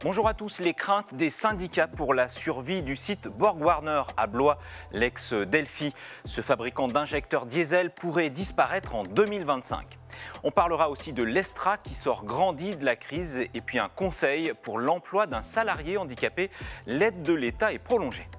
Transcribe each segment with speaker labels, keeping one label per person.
Speaker 1: Bonjour à tous. Les craintes des syndicats pour la survie du site BorgWarner à Blois, l'ex-Delphi. Ce fabricant d'injecteurs diesel pourrait disparaître en 2025. On parlera aussi de l'Estra qui sort grandi de la crise et puis un conseil pour l'emploi d'un salarié handicapé. L'aide de l'État est prolongée.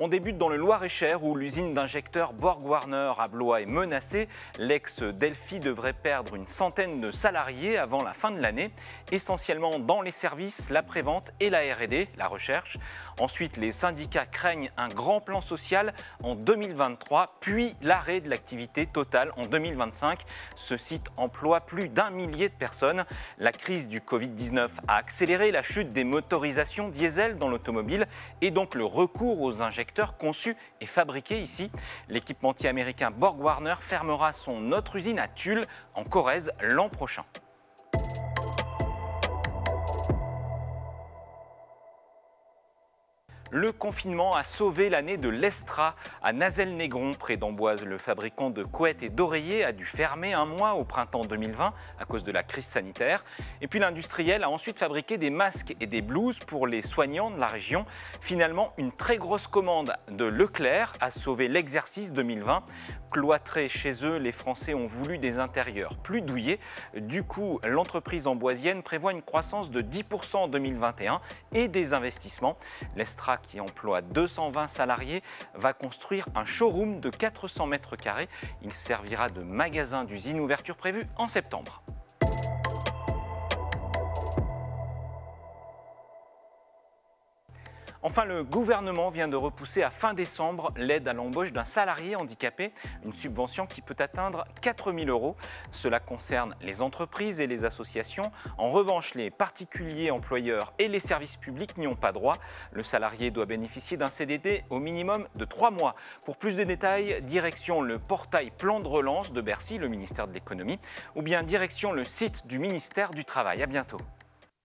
Speaker 1: On débute dans le Loir-et-Cher où l'usine d'injecteurs BorgWarner à Blois est menacée. L'ex-Delphi devrait perdre une centaine de salariés avant la fin de l'année, essentiellement dans les services, la prévente et la R&D, la recherche. Ensuite, les syndicats craignent un grand plan social en 2023, puis l'arrêt de l'activité totale en 2025. Ce site emploie plus d'1 millier de personnes. La crise du Covid-19 a accéléré la chute des motorisations diesel dans l'automobile et donc le recours aux injecteurs conçu et fabriqué ici. L'équipementier américain BorgWarner fermera son autre usine à Tulle, en Corrèze, l'an prochain. Le confinement a sauvé l'année de l'Estra à Nazelles-Négron, près d'Amboise. Le fabricant de couettes et d'oreillers a dû fermer un mois au printemps 2020 à cause de la crise sanitaire. Et puis l'industriel a ensuite fabriqué des masques et des blouses pour les soignants de la région. Finalement, une très grosse commande de Leclerc a sauvé l'exercice 2020. Cloîtrés chez eux, les Français ont voulu des intérieurs plus douillets. Du coup, l'entreprise amboisienne prévoit une croissance de 10% en 2021 et des investissements. L'Estra, qui emploie 220 salariés, va construire un showroom de 400 mètres carrés. Il servira de magasin d'usine, ouverture prévue en septembre. Enfin, le gouvernement vient de repousser à fin décembre l'aide à l'embauche d'un salarié handicapé, une subvention qui peut atteindre 4 000 €. Cela concerne les entreprises et les associations. En revanche, les particuliers employeurs et les services publics n'y ont pas droit. Le salarié doit bénéficier d'un CDD au minimum de 3 mois. Pour plus de détails, direction le portail Plan de relance de Bercy, le ministère de l'économie, ou bien direction le site du ministère du Travail. À bientôt.